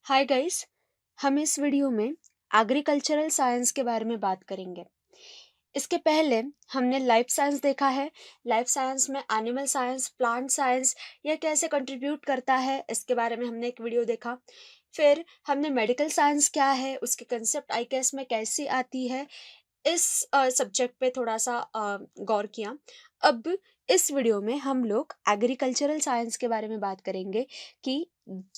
Hi guys. हम इस video में एग्रीकल्चरल साइंस के बारे में बात करेंगे। इसके पहले हमने लाइफ साइंस देखा है। लाइफ साइंस में एनिमल साइंस, प्लांट साइंस यह कैसे कंट्रीब्यूट करता है, इसके बारे में हमने एक वीडियो देखा। फिर हमने मेडिकल साइंस क्या है, उसके कंसेप्ट आईकेएस में कैसी आती है, इस सब्जेक्ट पे थोड़ा सा गौर किया। अब इस वीडियो में हम लोग एग्रीकल्चरल साइंस के बारे में बात करेंगे कि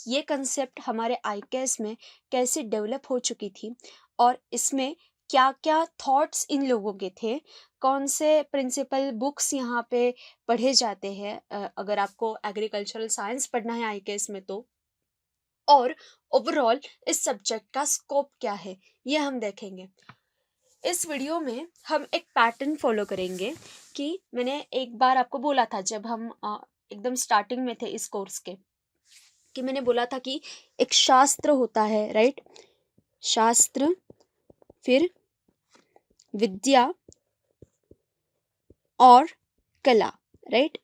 ये कंसेप्ट हमारे आईकेएस में कैसे डेवलप हो चुकी थी और इसमें क्या क्या थॉट्स इन लोगों के थे, कौन से प्रिंसिपल बुक्स यहाँ पे पढ़े जाते हैं अगर आपको एग्रीकल्चरल साइंस पढ़ना है आईकेएस में तो, और ओवरऑल इस सब्जेक्ट का स्कोप क्या है ये हम देखेंगे। इस वीडियो में हम एक पैटर्न फॉलो करेंगे कि मैंने एक बार आपको बोला था जब हम एकदम स्टार्टिंग में थे इस कोर्स के, कि मैंने बोला था कि एक शास्त्र होता है, राइट। शास्त्र, फिर विद्या और कला, राइट।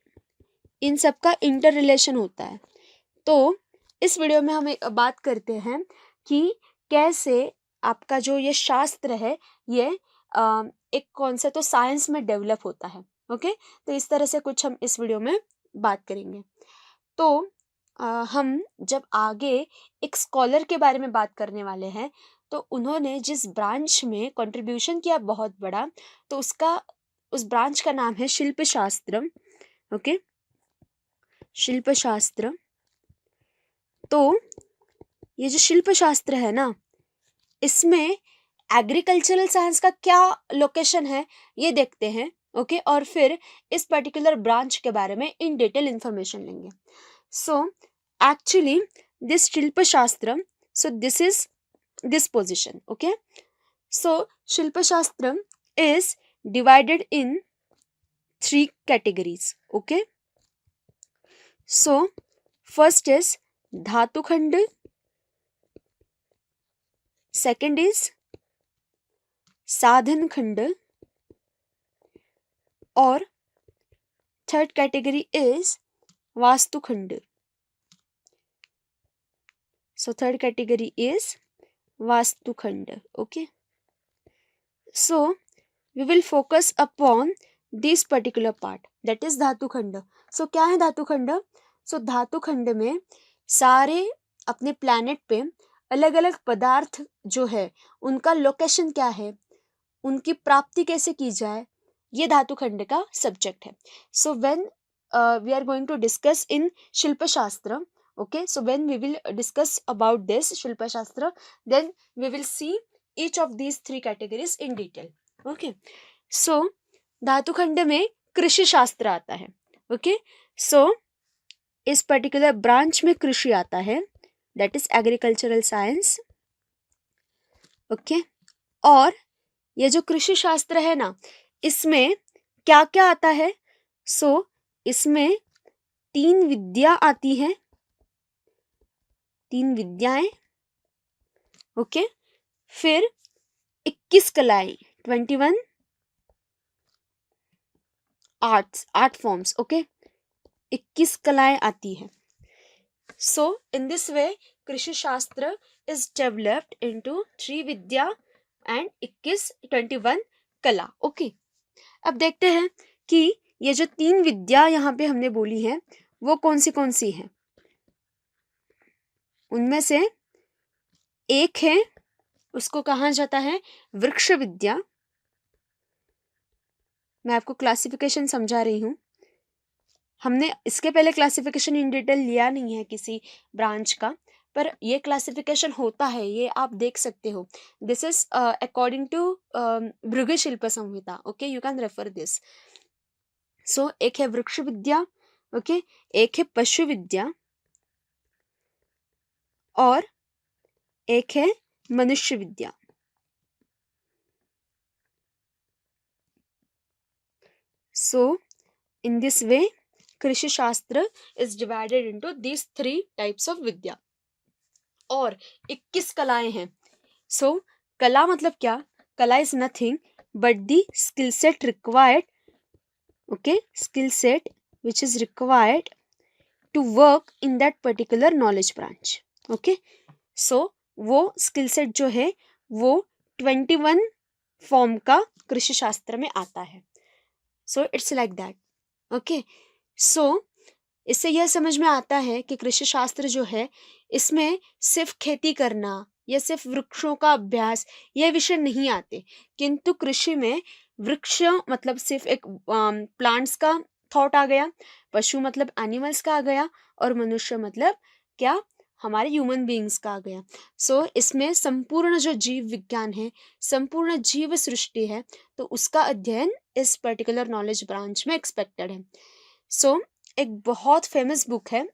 इन सब का इंटर रिलेशन होता है। तो इस वीडियो में हम एक बात करते हैं कि कैसे आपका जो ये शास्त्र है ये एक कौन सा तो साइंस में डेवलप होता है। ओके, तो इस तरह से कुछ हम इस वीडियो में बात करेंगे। तो हम जब आगे एक स्कॉलर के बारे में बात करने वाले हैं, तो उन्होंने जिस ब्रांच में कंट्रीब्यूशन किया बहुत बड़ा, तो उस ब्रांच का नाम है शिल्प शास्त्र। ओके, शिल्प शास्त्र। तो ये जो शिल्प शास्त्र है ना, इसमें एग्रीकल्चरल साइंस का क्या लोकेशन है ये देखते हैं। ओके, और फिर इस पर्टिकुलर ब्रांच के बारे में इन डिटेल इंफॉर्मेशन लेंगे। सो एक्चुअली दिस शिल्प शास्त्र, so this is this position. Okay, so shilpa shastra is divided in 3 categories. Okay, so first is dhatu khand, second is sadhan khand, और third category is vastu khand. So third category is vastu khand. Okay, so we will focus upon this particular part, that is धातु खंड. So क्या है धातु खंड? So धातु खंड में सारे अपने प्लैनेट पे अलग अलग पदार्थ जो है उनका लोकेशन क्या है, उनकी प्राप्ति कैसे की जाए, ये धातु खंड का सब्जेक्ट है. So when we are going to discuss in शिल्प शास्त्र, okay, so when we will discuss about this शिल्प शास्त्र, then we will see each of these 3 categories in detail. Okay, so धातु खंड में कृषि शास्त्र आता है. ओके, सो इस पर्टिकुलर ब्रांच में कृषि आता है, that is agricultural science. Okay, और ये जो कृषि शास्त्र है ना, इसमें क्या क्या आता है? सो इसमें 3 विद्या आती हैं, 3 विद्याएं. ओके, फिर 21 कलाएं, 21 आर्ट फॉर्म्स. ओके, 21 कलाएं आती है. सो in this way Krishi Shastra is developed into 3 Vidya and 21 कला. ओके, अब देखते हैं कि ये जो 3 विद्या यहाँ पे हमने बोली है वो कौन सी हैं. उनमें से एक है, उसको कहा जाता है वृक्ष विद्या. मैं आपको क्लासिफिकेशन समझा रही हूँ. हमने इसके पहले क्लासिफिकेशन इन डिटेल लिया नहीं है किसी ब्रांच का, पर ये क्लासिफिकेशन होता है, ये आप देख सकते हो. This is according to Bhrigu Shilpa Samhita. Okay, you can refer this. So एक है वृक्ष विद्या, ओके, एक है पशु विद्या और एक है मनुष्य विद्या. सो in this way Krishi Shastra is divided into these 3 types of vidya. और 21 कलाएं हैं. सो कला मतलब क्या? Kala is nothing but the skill set required, okay, skill set which is required to work in that particular knowledge branch. Okay, सो वो skill set जो है वो 21 फॉर्म का कृषि शास्त्र में आता है. So it's like that. Okay, so इससे यह समझ में आता है कि कृषि शास्त्र जो है इसमें सिर्फ खेती करना या सिर्फ वृक्षों का अभ्यास यह विषय नहीं आते, किंतु कृषि में वृक्ष मतलब सिर्फ एक प्लांट्स का थॉट आ गया, पशु मतलब एनिमल्स का आ गया, और मनुष्य मतलब क्या, हमारे ह्यूमन बीइंग्स का आ गया. सो इसमें संपूर्ण जो जीव विज्ञान है, संपूर्ण जीव सृष्टि है, तो उसका अध्ययन इस पर्टिकुलर नॉलेज ब्रांच में एक्सपेक्टेड है. सो एक बहुत फेमस बुक है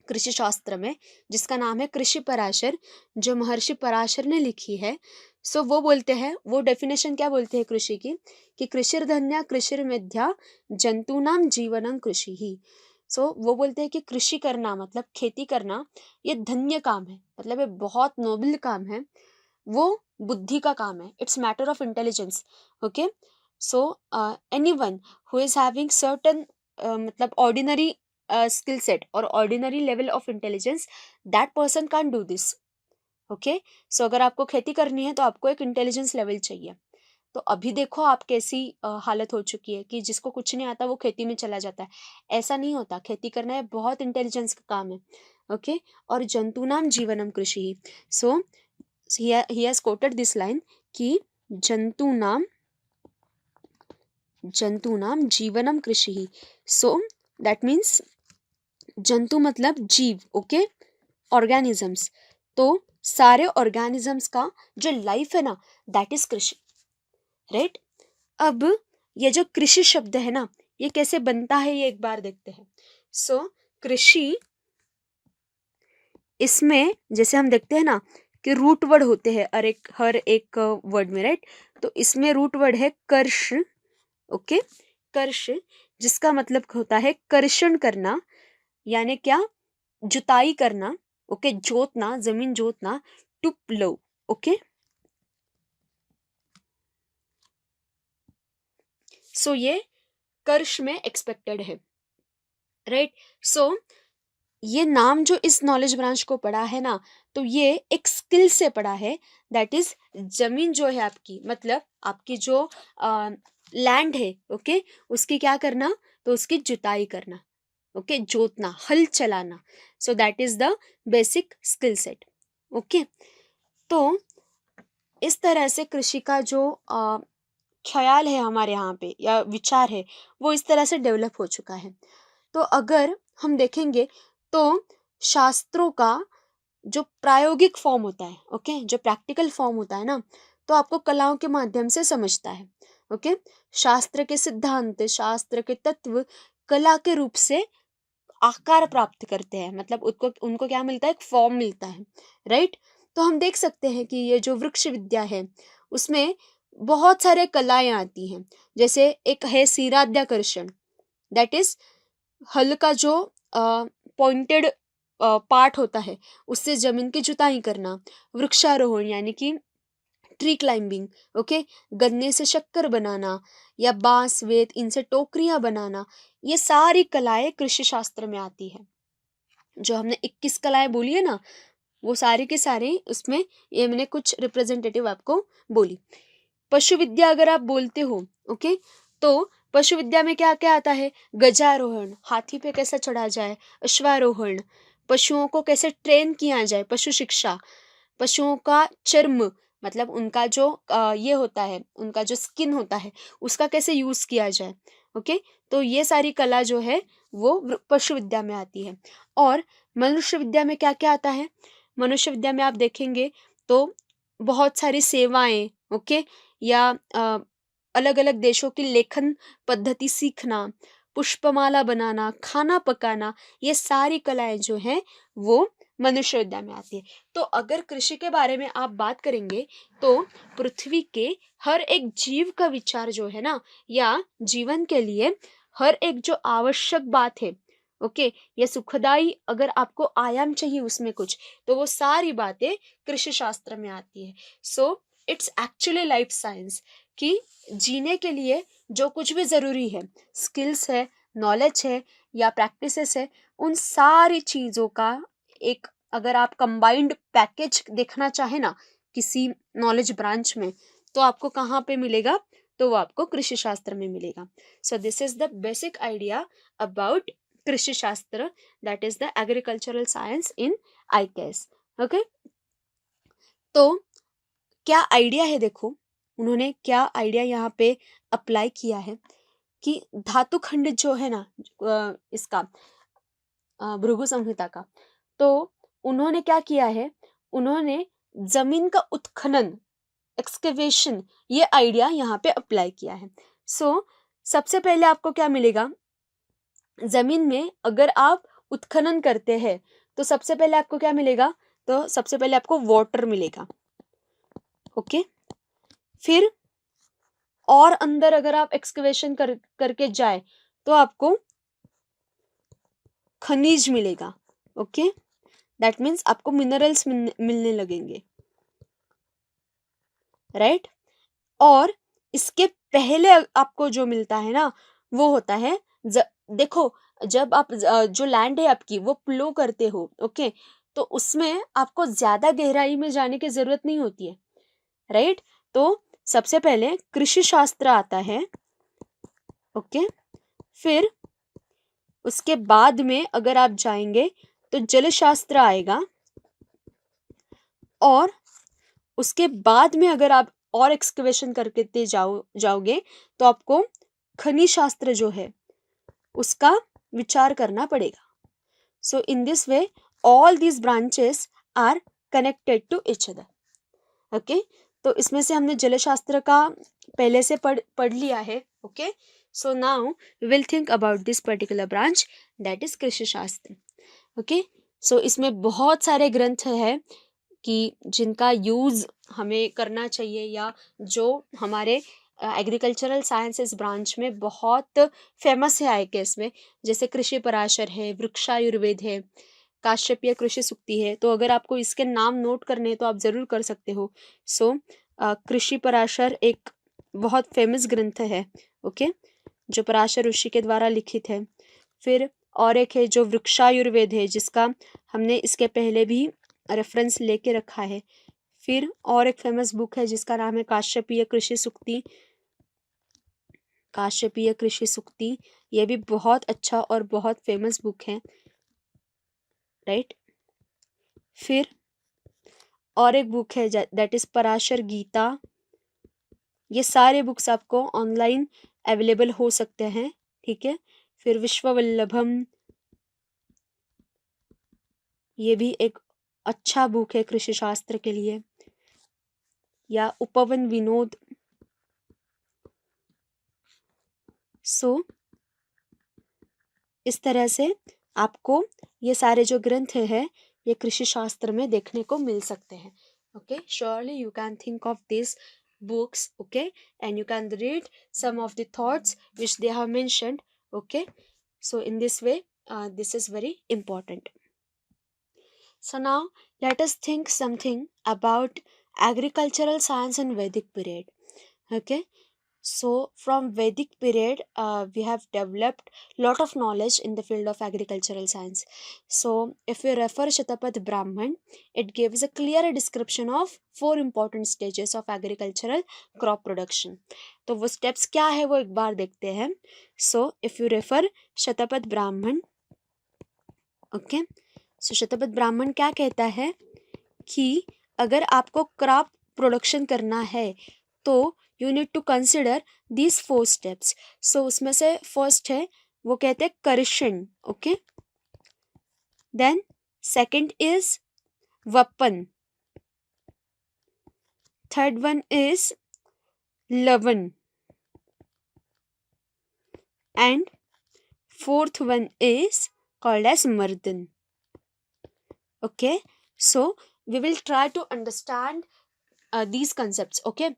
कृषि शास्त्र में जिसका नाम है कृषि पराशर, जो महर्षि पराशर ने लिखी है. सो वो बोलते हैं, वो डेफिनेशन क्या बोलते हैं कृषि की, कि कृषिर्धन्या कृषिर्मेध्या जंतूनाम जीवनं कृषि ही. सो वो बोलते हैं कि कृषि करना मतलब खेती करना ये धन्य काम है, मतलब ये बहुत नोबल काम है, वो बुद्धि का काम है, it's matter of intelligence. Okay, so anyone who is having certain मतलब ordinary skill set or ordinary level of intelligence, that person can't do this. Okay, so अगर आपको खेती करनी है तो आपको एक इंटेलिजेंस लेवल चाहिए. तो अभी देखो आप कैसी हालत हो चुकी है कि जिसको कुछ नहीं आता वो खेती में चला जाता है. ऐसा नहीं होता, खेती करना है बहुत इंटेलिजेंस का काम है. ओके, और जंतुनाम जीवनम कृषि ही. So he has quoted this line कि जंतुनाम जीवनम कृषि ही. सो दैट मीन्स जंतु मतलब जीव. Okay, organisms. तो सारे ऑर्गेनिजम्स का जो लाइफ है ना, दैट इज कृषि, राइट. अब ये जो कृषि शब्द है ना, ये कैसे बनता है ये एक बार देखते हैं. सो कृषि, इसमें जैसे हम देखते हैं ना कि रूट वर्ड होते हैं हर एक वर्ड में, राइट. तो इसमें रूट वर्ड है कर्ष. ओके, कर्ष जिसका मतलब होता है कर्षण करना, यानी क्या, जुताई करना. ओके, जोतना, जमीन जोतना, टू प्लो. ओके, सो ये कर्ष में एक्सपेक्टेड है, राइट. सो ये नाम जो इस नॉलेज ब्रांच को पढ़ा है ना, तो ये एक स्किल से पढ़ा है, दैट इज जमीन जो है आपकी, मतलब आपकी जो लैंड है, ओके, उसकी क्या करना, तो उसकी जुताई करना. ओके, जोतना, हल चलाना. सो that is the basic skill set. Okay, तो इस तरह से कृषि का जो ख्याल है हमारे यहाँ पे या विचार है वो इस तरह से डेवलप हो चुका है. तो अगर हम देखेंगे तो शास्त्रों का जो प्रायोगिक फॉर्म होता है, ओके, जो प्रैक्टिकल फॉर्म होता है ना, तो आपको कलाओं के माध्यम से समझता है. ओके, शास्त्र के सिद्धांत, शास्त्र के तत्व कला के रूप से आकार प्राप्त करते हैं, मतलब उनको क्या मिलता है, एक फॉर्म मिलता है, राइट. तो हम देख सकते हैं कि ये जो वृक्ष विद्या है उसमें बहुत सारे कलाएं आती हैं. जैसे एक है सीराद्याकर्षण, दैट इज हल का जो पॉइंटेड पार्ट होता है उससे जमीन की जुताई करना. वृक्षारोहण यानी कि ट्री क्लाइंबिंग. ओके, गन्ने से शक्कर बनाना या बांस वेत इनसे टोकरियां बनाना, ये सारी कलाएं कृषि शास्त्र में आती है. जो हमने 21 कलाएं बोली है ना, वो सारी के सारे उसमें, ये मैंने कुछ रिप्रेजेंटेटिव आपको बोली. पशु विद्या अगर आप बोलते हो, ओके, तो पशु विद्या में क्या क्या आता है, गजारोहण, हाथी पे कैसे चढ़ा जाए, अश्वारोहण, पशुओं को कैसे ट्रेन किया जाए, पशु शिक्षा, पशुओं का चर्म मतलब उनका जो ये होता है, उनका जो स्किन होता है उसका कैसे यूज किया जाए. ओके, तो ये सारी कला जो है वो पशु विद्या में आती है. और मनुष्य विद्या में क्या क्या आता है, मनुष्य विद्या में आप देखेंगे तो बहुत सारी सेवाएं, ओके, या अलग अलग देशों की लेखन पद्धति सीखना, पुष्पमाला बनाना, खाना पकाना, ये सारी कलाएं जो हैं वो मनुष्य विद्या में आती है. तो अगर कृषि के बारे में आप बात करेंगे तो पृथ्वी के हर एक जीव का विचार जो है ना, या जीवन के लिए हर एक जो आवश्यक बात है, ओके, या सुखदाई अगर आपको आयाम चाहिए उसमें कुछ, तो वो सारी बातें कृषि शास्त्र में आती है. So it's actually life science कि जीने के लिए जो कुछ भी ज़रूरी है, स्किल्स है, नॉलेज है या प्रैक्टिसेस है, उन सारी चीज़ों का एक अगर आप कंबाइंड पैकेज देखना चाहे ना किसी नॉलेज ब्रांच में, तो आपको कहाँ पे मिलेगा, तो वो आपको कृषि शास्त्र में मिलेगा. So this is the basic idea about कृषि शास्त्र, that is the agricultural science in ICAS. Okay, तो क्या आइडिया है, देखो उन्होंने क्या आइडिया यहाँ पे अप्लाई किया है कि धातु खंड जो है ना इसका भृगु संहिता का, तो उन्होंने क्या किया है, उन्होंने जमीन का उत्खनन, एक्सकेवेशन, ये आइडिया यहाँ पे अप्लाई किया है. सो सबसे पहले आपको क्या मिलेगा, जमीन में अगर आप उत्खनन करते हैं तो सबसे पहले आपको क्या मिलेगा, तो सबसे पहले आपको वाटर मिलेगा. ओके, फिर और अंदर अगर आप एक्सकेवेशन करके जाए तो आपको खनिज मिलेगा. ओके, दैट मीन्स आपको मिनरल्स मिलने लगेंगे, राइट. और इसके पहले आपको जो मिलता है ना वो होता है देखो, जब आप जो लैंड है आपकी वो प्लो करते हो, ओके, तो उसमें आपको ज्यादा गहराई में जाने की जरूरत नहीं होती है, राइट. तो सबसे पहले कृषि शास्त्र आता है, ओके, फिर उसके बाद में अगर आप जाएंगे तो जल शास्त्र आएगा, और उसके बाद में अगर आप और एक्सकवेशन करके जाओगे तो आपको खनिज शास्त्र जो है उसका विचार करना पड़ेगा. So in this way all these branches are connected to each other. Okay, तो इसमें से हमने जल शास्त्र का पहले से पढ़ लिया है. Okay, so now we will think about this particular branch, that is कृषि शास्त्र. ओके, सो इसमें बहुत सारे ग्रंथ हैं कि जिनका यूज़ हमें करना चाहिए, या जो हमारे एग्रीकल्चरल साइंसेस ब्रांच में बहुत फेमस है ICAS में, जैसे कृषि पराशर है, वृक्षायुर्वेद है, काश्यपीय कृषि सूक्ति है. तो अगर आपको इसके नाम नोट करने हैं तो आप ज़रूर कर सकते हो. सो कृषि पराशर एक बहुत फेमस ग्रंथ है, ओके, जो पराशर ऋषि के द्वारा लिखित है. फिर और एक है जो वृक्षायुर्वेद है, जिसका हमने इसके पहले भी रेफरेंस लेके रखा है. फिर और एक फेमस बुक है जिसका नाम है काश्यपीय कृषि सूक्ति. काश्यपीय कृषि सूक्ति ये भी बहुत अच्छा और बहुत फेमस बुक है, राइट. फिर और एक बुक है दैट इज पराशर गीता. ये सारे बुक्स आपको ऑनलाइन अवेलेबल हो सकते हैं, ठीक है. फिर विश्ववल्लभम, ये भी एक अच्छा बुक है कृषि शास्त्र के लिए. या उपवन विनोद. सो इस तरह से आपको ये सारे जो ग्रंथ हैं ये कृषि शास्त्र में देखने को मिल सकते हैं. Okay, surely you can think of this books, okay, and you can read some of the thoughts which they have mentioned. Okay, so in this way this is very important. So now let us think something about agricultural science in Vedic period. Okay, so from Vedic period we have developed lot of knowledge in the field of agricultural science. So if we refer Shatapatha Brahman, it gives a clear description of 4 important stages of agricultural crop production. तो वो steps क्या है वो एक बार देखते हैं. So if you refer Shatapatha Brahman, okay, so Shatapatha Brahman क्या कहता है कि अगर आपको क्रॉप प्रोडक्शन करना है तो you need to consider these 4 steps. So उसमें से फर्स्ट है वो कहते हैं कर्षण, okay. Then second is vapan, third one is lavan, and fourth one is called as mardan. Okay, so we will try to understand these concepts. Okay,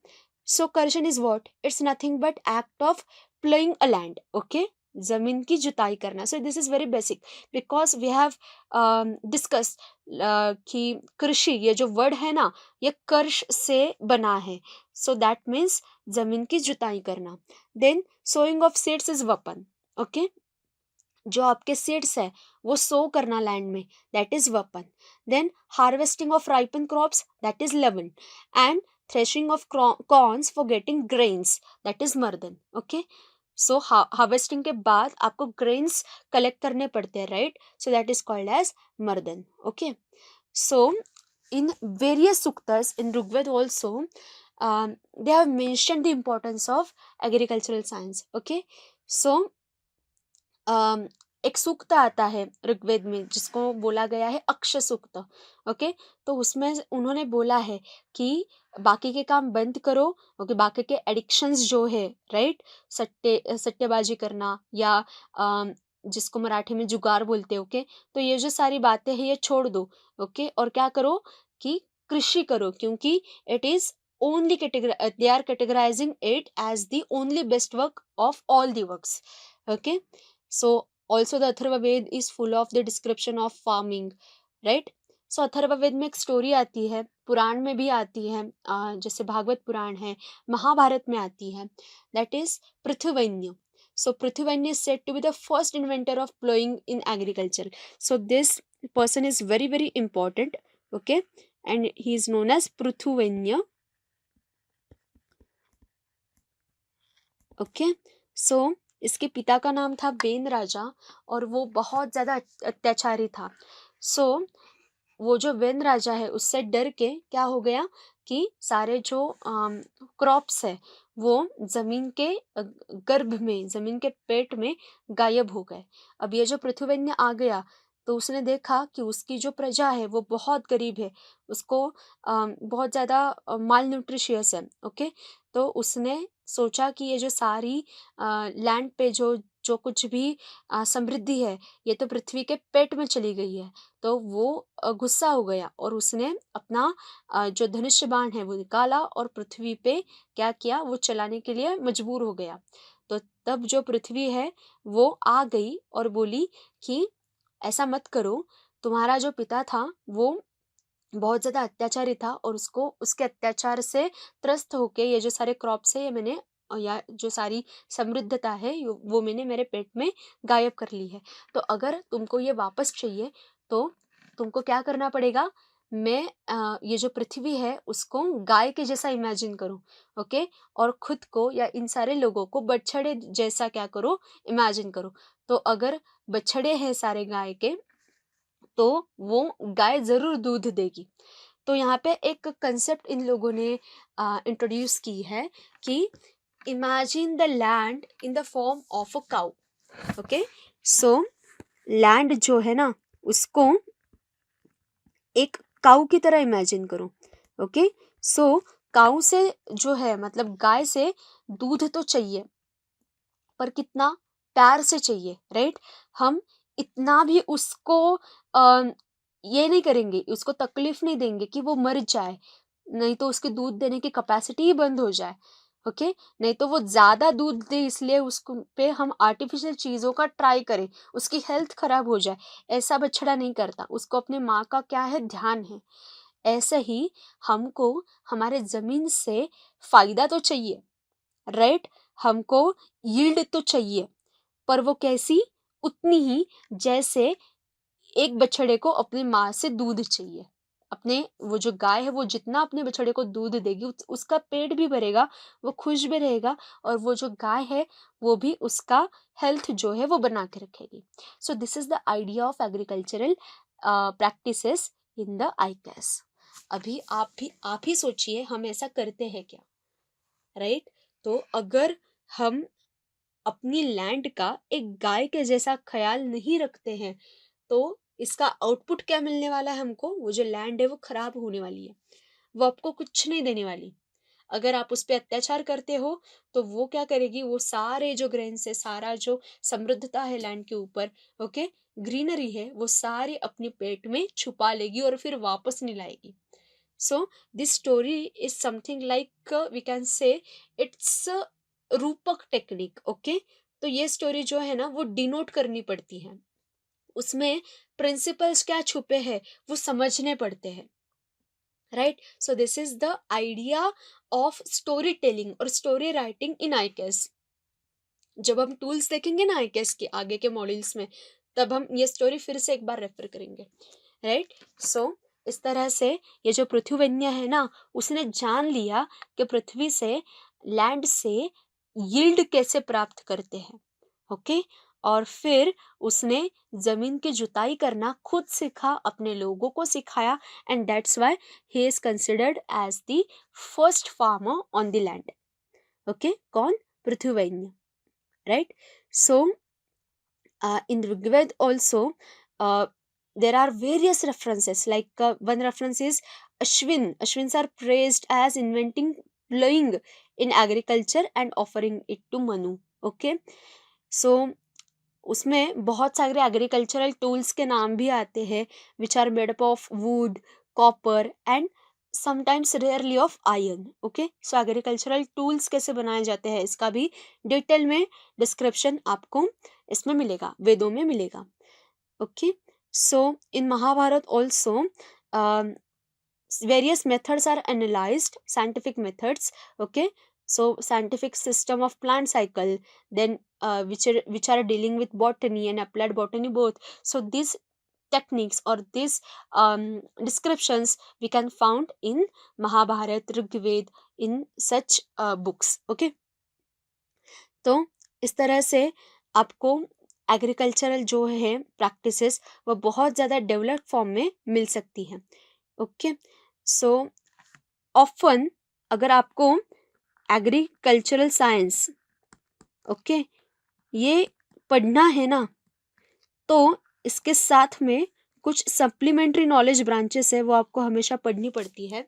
so karshan is what? It's nothing but act of plowing a land. Okay, जमीन की जुताई करना. So this is very basic because we have discussed कि कृषि ये जो word है ना ये कर्ष से बना है. So that means जमीन की जुताई करना. Then sowing of seeds is weapon. Okay, जो आपके सीड्स है वो सो करना लैंड में, that is vapan. Then harvesting of ripen crops, that is lavan. And threshing of corns for getting grains, that is mardan. Okay, so harvesting के बाद आपको ग्रेन्स कलेक्ट करने पड़ते हैं, right? So that is called as mardan. Okay, so in various suktas in Rigved also, they have mentioned the importance of agricultural science. Okay, so एक सूक्त आता है ऋग्वेद में जिसको बोला गया है अक्ष सूक्त. ओके, तो उसमें उन्होंने बोला है कि बाकी के काम बंद करो. ओके, बाकी के एडिक्शंस जो है, राइट, सट्टेबाजी करना या जिसको मराठी में जुगार बोलते हैं. ओके, तो ये जो सारी बातें हैं ये छोड़ दो. ओके, और क्या करो कि कृषि करो, क्योंकि it is only they are categorizing it as the only best work of all the works. Okay, so also the Atharva Veda is full of the description of farming, right? So Atharva Veda में एक स्टोरी आती है, पुराण में भी आती है, जैसे भागवत पुराण है, महाभारत में आती है, that is पृथुवैन्य. So पृथुवैन्य is said to be the first inventor of plowing in agriculture. So this person is very very important. Okay, and he is known as Prithuvainya. Okay, so इसके पिता का नाम था वेन राजा और वो बहुत ज़्यादा अत्याचारी था. सो वो जो वेन राजा है उससे डर के क्या हो गया कि सारे जो क्रॉप्स है वो जमीन के गर्भ में, जमीन के पेट में गायब हो गए. अब ये जो पृथुवैन्य आ गया तो उसने देखा कि उसकी जो प्रजा है वो बहुत गरीब है, उसको बहुत ज़्यादा माल न्यूट्रिशियस है. ओके, तो उसने सोचा कि ये जो सारी लैंड पे जो जो कुछ भी समृद्धि है ये तो पृथ्वी के पेट में चली गई है. तो वो गुस्सा हो गया और उसने अपना जो धनुष्य बाण है वो निकाला और पृथ्वी पे क्या किया, वो चलाने के लिए मजबूर हो गया. तो तब जो पृथ्वी है वो आ गई और बोली कि ऐसा मत करो, तुम्हारा जो पिता था वो बहुत ज़्यादा अत्याचारी था और उसको उसके अत्याचार से त्रस्त होके ये जो सारे क्रॉप्स है ये मैंने या जो सारी समृद्धता है वो मैंने मेरे पेट में गायब कर ली है. तो अगर तुमको ये वापस चाहिए तो तुमको क्या करना पड़ेगा, मैं ये जो पृथ्वी है उसको गाय के जैसा इमेजिन करो. ओके, और खुद को या इन सारे लोगों को बछड़े जैसा क्या करो, इमेजिन करो. तो अगर बछड़े हैं सारे गाय के तो वो गाय ज़रूर दूध देगी. तो यहाँ पे एक कंसेप्ट इन लोगों ने इंट्रोड्यूस की है कि imagine the land in the form of a cow. Okay, so land जो है ना उसको एक काउ की तरह इमेजिन करो. ओके, सो काउ से जो है मतलब गाय से दूध तो चाहिए पर कितना प्यार से चाहिए, राइट? हम इतना भी उसको ये नहीं करेंगे, उसको तकलीफ नहीं देंगे कि वो मर जाए, नहीं तो उसके दूध देने की कैपेसिटी ही बंद हो जाए. ओके, नहीं तो वो ज़्यादा दूध दे इसलिए उसको पे हम आर्टिफिशियल चीज़ों का ट्राई करें, उसकी हेल्थ खराब हो जाए, ऐसा बछड़ा नहीं करता. उसको अपने माँ का क्या है, ध्यान है. ऐसे ही हमको हमारे ज़मीन से फ़ायदा तो चाहिए, राइट? हमको यील्ड तो चाहिए, पर वो कैसी, उतनी ही जैसे एक बछड़े को अपनी माँ से दूध चाहिए. अपने वो जो गाय है वो जितना अपने बछड़े को दूध देगी उसका पेट भी भरेगा, वो खुश भी रहेगा और वो जो गाय है वो भी उसका हेल्थ जो है वो बना के रखेगी. So this is the idea of agricultural practices in the IKS. अभी आप ही सोचिए हम ऐसा करते हैं क्या, राइट? तो अगर हम अपनी लैंड का एक गाय के जैसा ख्याल नहीं रखते हैं तो इसका आउटपुट क्या मिलने वाला है हमको, वो जो लैंड है वो खराब होने वाली है, वो आपको कुछ नहीं देने वाली. अगर आप उस पर अत्याचार करते हो तो वो क्या करेगी, वो सारे जो ग्रेन्स है, सारा जो समृद्धता है लैंड के ऊपर, ओके, ग्रीनरी है, वो सारी अपने पेट में छुपा लेगी और फिर वापस नहीं लाएगी. So this story is something like we can say it's रूपक टेक्निक. ओके, तो ये स्टोरी जो है ना वो डिनोट करनी पड़ती है, उसमें प्रिंसिपल्स क्या छुपे हैं वो समझने पड़ते हैं, right? So this is the idea of story telling और स्टोरी राइटिंग इन आईकेएस. जब हम टूल्स देखेंगे ना IKS के आगे के मॉड्यूल्स में, तब हम ये स्टोरी फिर से एक बार रेफर करेंगे, राइट। सो इस तरह से ये जो पृथ्वीवन्य है ना, उसने जान लिया कि पृथ्वी से, लैंड से यील्ड कैसे प्राप्त करते हैं, ओके। और फिर उसने जमीन की जुताई करना खुद सीखा, अपने लोगों को सिखाया, and that's why he is considered as the first farmer on the land, okay. कौन? पृथ्वीवन्य, right? So in Rigved also there are various references, like one reference is Ashwins are praised as inventing plowing in agriculture and offering it to Manu, okay। So उसमें बहुत सारे agricultural tools के नाम भी आते हैं, which are made up of wood, copper and sometimes rarely of iron, okay. So agricultural tools कैसे बनाए जाते हैं, इसका भी डिटेल में डिस्क्रिप्शन आपको इसमें मिलेगा, वेदों में मिलेगा, okay. So in Mahabharata also various methods are analyzed, scientific methods, okay। So scientific system of plant cycle, then which are dealing with botany and applied botany both. So these techniques or these descriptions we can found in Mahabharat, Rigved, in such books, okay। तो इस तरह से आपको agricultural जो है practices वो बहुत ज़्यादा डेवलप्ड फॉर्म में मिल सकती हैं, ओके। सो ऑफन अगर आपको एग्रीकल्चरल साइंस, ओके, ये पढ़ना है ना, तो इसके साथ में कुछ सप्लीमेंट्री नॉलेज ब्रांचेस है, वो आपको हमेशा पढ़नी पड़ती है।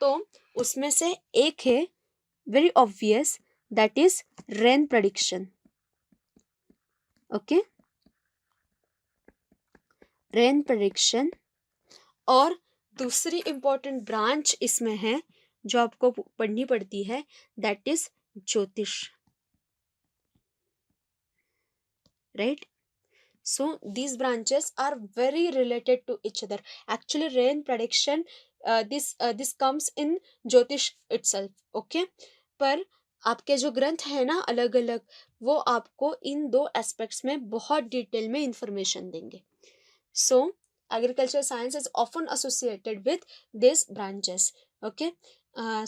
तो उसमें से एक है very obvious, that is rain prediction, okay, rain prediction. और दूसरी इंपॉर्टेंट ब्रांच इसमें है जो आपको पढ़नी पड़ती है, दैट इज ज्योतिष, right. So these branches are very related to each other. Actually rain prediction this comes in ज्योतिष itself, okay। पर आपके जो ग्रंथ है ना अलग अलग, वो आपको इन दो एस्पेक्ट्स में बहुत डिटेल में इंफॉर्मेशन देंगे। So agricultural science is often associated with these branches, okay।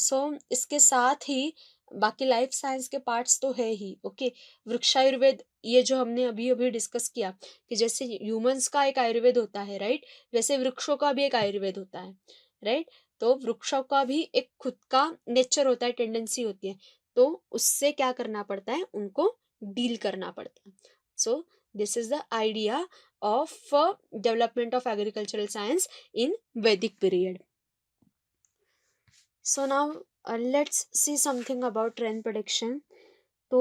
So इसके साथ ही बाकी लाइफ साइंस के पार्ट्स तो है ही, ओके। वृक्षायुर्वेद, ये जो हमने अभी अभी डिस्कस किया कि जैसे ह्यूमंस का एक आयुर्वेद होता है, राइट, वैसे वृक्षों का भी एक आयुर्वेद होता है, राइट। तो वृक्षों का भी एक खुद का नेचर होता है, टेंडेंसी होती है, तो उससे क्या करना पड़ता है, उनको डील करना पड़ता है। So this is the idea of development of agricultural science in Vedic period. So now let's see something about rain prediction. तो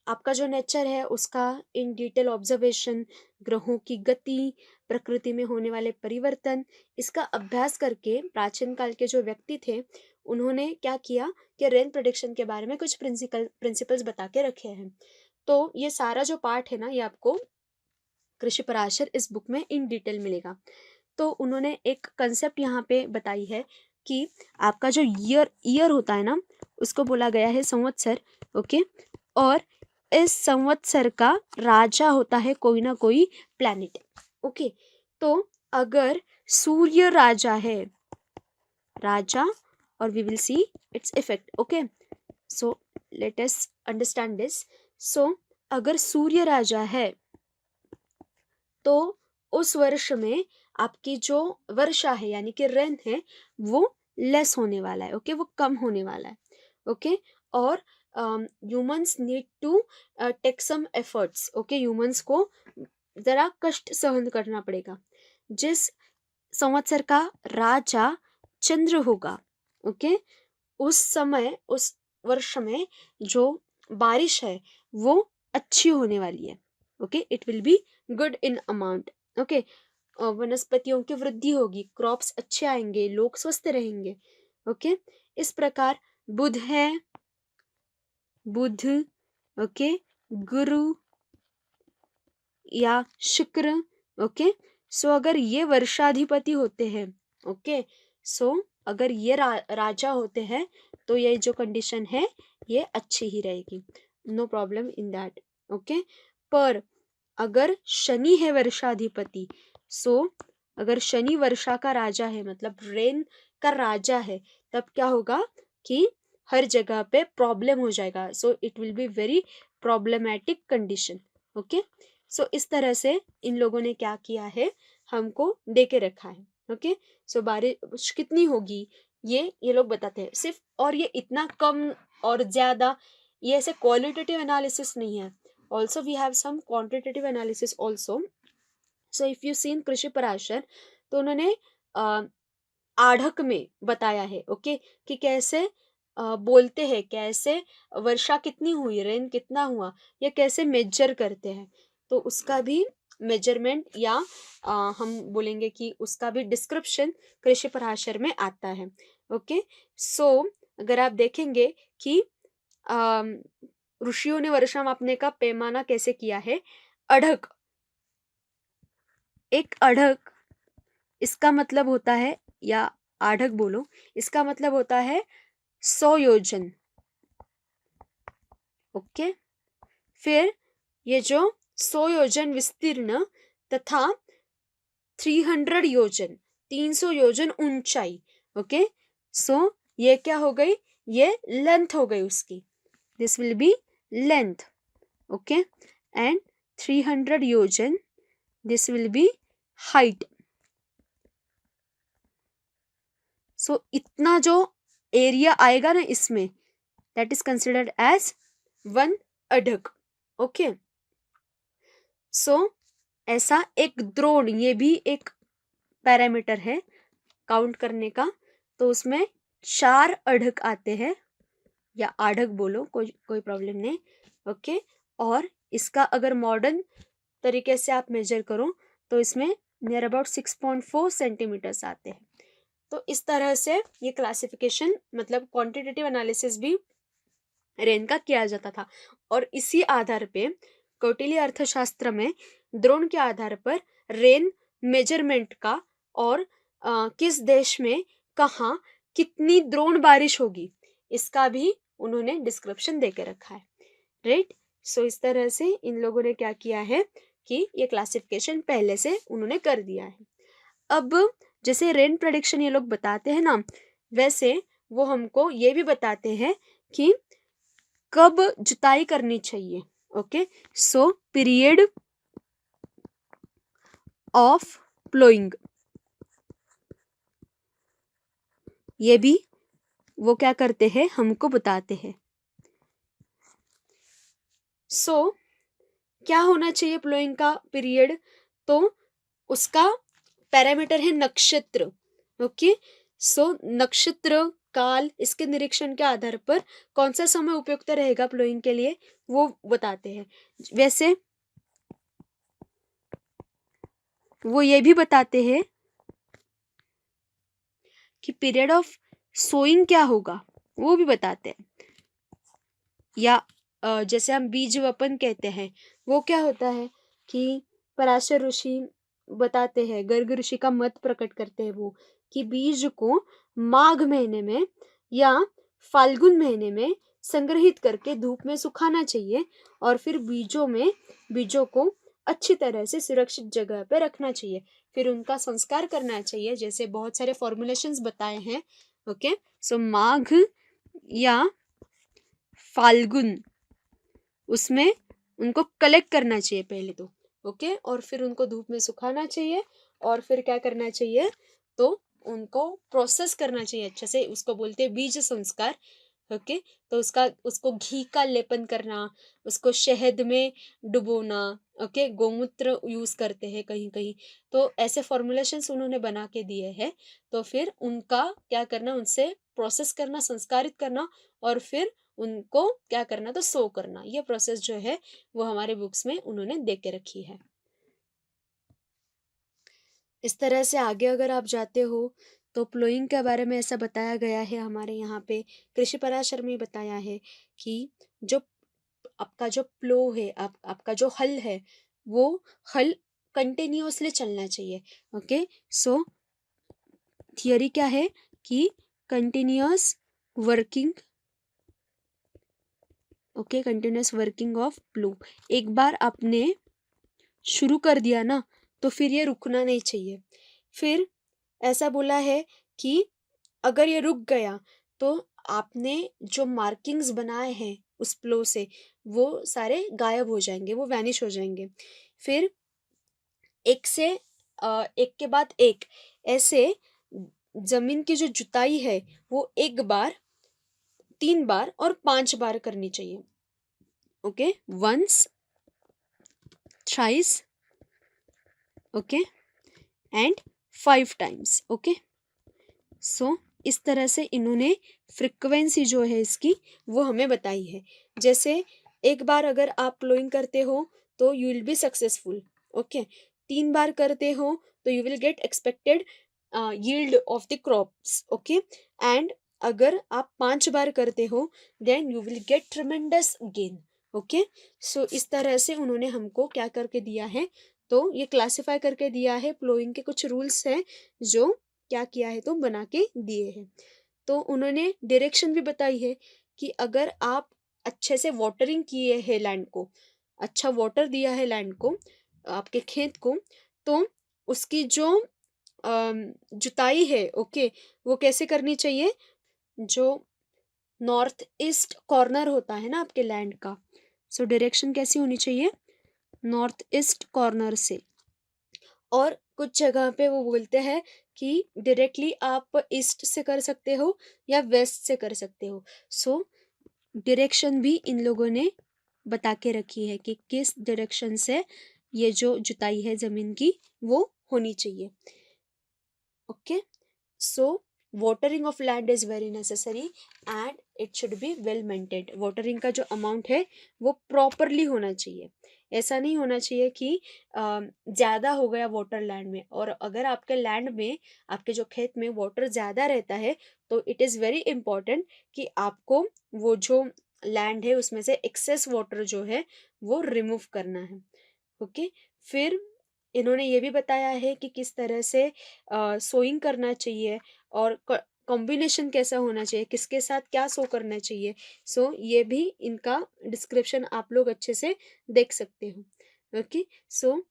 आपका जो नेचर है उसका इन डिटेल ऑब्जर्वेशन, ग्रहों की गति, प्रकृति में होने वाले परिवर्तन, इसका अभ्यास करके प्राचीन काल के जो व्यक्ति थे उन्होंने क्या किया कि रेन प्रेडिक्शन के बारे में कुछ प्रिंसिपल्स बता के रखे हैं। तो ये सारा जो पार्ट है ना, ये आपको कृषि पराशर इस बुक में इन डिटेल मिलेगा। तो उन्होंने एक कंसेप्ट यहाँ पे बताई है कि आपका जो ईयर होता है ना, उसको बोला गया है संवत्सर, ओके। और इस संवत्सर का राजा होता है कोई ना कोई प्लैनेट, ओके। तो अगर सूर्य राजा है, राजा, और we will see its effect, okay. So let us understand this. So अगर सूर्य राजा है तो उस वर्ष में आपकी जो वर्षा है यानी कि रेन है वो लेस होने वाला है, ओके, वो कम होने वाला है, ओके। और humans need to take some efforts, okay, humans को जरा कष्ट सहन करना पड़ेगा। जिस संवत्सर का राजा चंद्र होगा, ओके, उस समय उस वर्ष में जो बारिश है वो अच्छी होने वाली है, okay, it will be good in amount, okay. वनस्पतियों की वृद्धि होगी, क्रॉप्स अच्छे आएंगे, लोग स्वस्थ रहेंगे, ओके। इस प्रकार बुध है, बुध, ओके, गुरु या शुक्र, ओके। सो अगर ये वर्षाधिपति होते हैं, ओके, सो अगर ये राजा होते हैं तो ये जो कंडीशन है ये अच्छी ही रहेगी, no problem in that, okay. पर अगर शनि है वर्षाधिपति, सो अगर शनि वर्षा का राजा है, मतलब रेन का राजा है, तब क्या होगा कि हर जगह पे प्रॉब्लम हो जाएगा। So it will be very problematic condition. Okay, so इस तरह से इन लोगों ने क्या किया है, हमको दे के रखा है। ओके, सो बारिश कितनी होगी ये लोग बताते हैं सिर्फ, और ये इतना कम और ज्यादा, ये ऐसे क्वालिटेटिव एनालिसिस नहीं है। Also we have some quantitative analysis also. So if you seen Krishi Parashara, तो उन्होंने आढ़क में बताया है। ओके, कि कैसे बोलते हैं, कैसे वर्षा कितनी हुई, रेन कितना हुआ, ये कैसे मेजर करते हैं। तो उसका भी मेजरमेंट या हम बोलेंगे कि उसका भी डिस्क्रिप्शन कृषि पराशर में आता है। ओके, सो अगर आप देखेंगे कि ऋषियों ने वर्षा मापने का पैमाना कैसे किया है, अढ़क, एक अढ़क, इसका मतलब होता है, या आढ़क बोलो, इसका मतलब होता है 100 योजन। ओके, फिर ये जो 100 योजन विस्तीर्ण तथा 300 योजन, 300 योजन ऊंचाई। ओके, सो ये क्या हो गई, ये लेंथ हो गई उसकी, this will be length. Okay, and 300 yojan, this will be height. So इतना जो एरिया आएगा ना इसमें, that is considered as 1 adhak. Okay, so ऐसा एक द्रोण, ये भी एक पैरामीटर है काउंट करने का। तो उसमें 4 अढ़क आते हैं, या आढ़क बोलो, कोई प्रॉब्लम नहीं। ओके, और इसका अगर मॉडर्न तरीके से आप मेजर करो तो इसमें नियर अबाउट 6.4 सेंटीमीटर्स आते हैं। तो इस तरह से ये क्लासिफिकेशन, मतलब क्वांटिटेटिव एनालिसिस भी रेन का किया जाता था। और इसी आधार पे कौटिल्य अर्थशास्त्र में द्रोण के आधार पर रेन मेजरमेंट का, और किस देश में कहाँ कितनी द्रोण बारिश होगी, इसका भी उन्होंने डिस्क्रिप्शन दे के रखा है। राइट, सो इस तरह से इन लोगों ने क्या किया है कि ये क्लासिफिकेशन पहले से उन्होंने कर दिया है। अब जैसे रेन प्रेडिक्शन ये लोग बताते हैं ना, वैसे वो हमको ये भी बताते हैं कि कब जुताई करनी चाहिए। Okay, so period of ploughing, ये भी वो क्या करते हैं, हमको बताते हैं। सो क्या होना चाहिए प्लोइंग का पीरियड, तो उसका पैरामीटर है नक्षत्र। ओके, सो नक्षत्र काल, इसके निरीक्षण के आधार पर कौन सा समय उपयुक्त रहेगा प्लोइंग के लिए, वो बताते हैं। वैसे वो ये भी बताते हैं कि पीरियड ऑफ सोइंग क्या होगा, वो भी बताते हैं। या जैसे हम बीज वपन कहते हैं, वो क्या होता है कि पराशर ऋषि बताते हैं, गर्ग ऋषि का मत प्रकट करते हैं वो, कि बीज को माघ महीने में या फाल्गुन महीने में संग्रहित करके धूप में सुखाना चाहिए, और फिर बीजों को अच्छी तरह से सुरक्षित जगह पे रखना चाहिए, फिर उनका संस्कार करना चाहिए, जैसे बहुत सारे फॉर्मुलेशंस बताए हैं। ओके, सो माघ या फाल्गुन, उसमें उनको कलेक्ट करना चाहिए पहले तो। ओके, और फिर उनको धूप में सुखाना चाहिए, और फिर क्या करना चाहिए, तो उनको प्रोसेस करना चाहिए अच्छे से, उसको बोलते हैं बीज संस्कार। ओके, तो उसको घी का लेपन करना, उसको शहद में डुबोना। ओके, गोमूत्र यूज करते हैं कहीं कहीं, तो ऐसे फॉर्मुलेशंस उन्होंने बना के दिए हैं। तो फिर उनका क्या करना, उनसे प्रोसेस करना, संस्कारित करना, और फिर उनको क्या करना, तो सो करना। ये प्रोसेस जो है वो हमारे बुक्स में उन्होंने दे के रखी है। इस तरह से आगे अगर आप जाते हो तो प्लोइंग के बारे में ऐसा बताया गया है हमारे यहाँ पे कृषि पराशर में बताया है कि जो आपका जो प्लो है, आपका जो हल है, वो हल कंटिन्यूअसली चलना चाहिए। ओके, सो थियरी क्या है कि continuous working okay, continuous working of blue. एक बार आपने शुरू कर दिया ना तो फिर ये रुकना नहीं चाहिए। फिर ऐसा बोला है कि अगर ये रुक गया तो आपने जो मार्किंग्स बनाए हैं उस प्लो से वो सारे गायब हो जाएंगे, वो वैनिश हो जाएंगे। फिर एक के बाद एक ऐसे जमीन की जो जुताई है वो एक बार, 3 बार और 5 बार करनी चाहिए। Okay, once, thrice, okay, and 5 times. Okay, so इस तरह से इन्होंने फ्रिक्वेंसी जो है इसकी वो हमें बताई है। जैसे एक बार अगर आप प्लोइंग करते हो तो you will be successful. Okay, 3 बार करते हो तो you will get expected yield of the crops. Okay, and अगर आप 5 बार करते हो then you will get tremendous gain. Okay, so इस तरह से उन्होंने हमको क्या करके दिया है, तो ये क्लासिफाई करके दिया है। प्लोइंग के कुछ रूल्स हैं जो क्या किया है तो बना के दिए हैं। तो उन्होंने डायरेक्शन भी बताई है कि अगर आप अच्छे से वाटरिंग किए हैं लैंड को, अच्छा वाटर दिया है लैंड को, आपके खेत को, तो उसकी जो जुताई है, ओके, वो कैसे करनी चाहिए। जो नॉर्थ ईस्ट कॉर्नर होता है ना आपके लैंड का, सो डायरेक्शन कैसी होनी चाहिए, नॉर्थ ईस्ट कॉर्नर से। और कुछ जगह पे वो बोलते हैं कि डायरेक्टली आप ईस्ट से कर सकते हो या वेस्ट से कर सकते हो। सो डायरेक्शन भी इन लोगों ने बता के रखी है कि किस डायरेक्शन से ये जो जुताई है ज़मीन की वो होनी चाहिए। Okay, so watering of land is very necessary and it should be well maintained. Watering का जो अमाउंट है वो प्रॉपरली होना चाहिए। ऐसा नहीं होना चाहिए कि ज़्यादा हो गया वाटर लैंड में, और अगर आपके लैंड में, आपके जो खेत में वाटर ज़्यादा रहता है तो इट इज़ वेरी इम्पॉर्टेंट कि आपको वो जो लैंड है उसमें से एक्सेस वाटर जो है वो रिमूव करना है। ओके, फिर इन्होंने ये भी बताया है कि किस तरह से सोइंग करना चाहिए और कॉम्बिनेशन कैसा होना चाहिए, किसके साथ क्या सो करना चाहिए। सो ये भी इनका डिस्क्रिप्शन आप लोग अच्छे से देख सकते हो। ओके, सो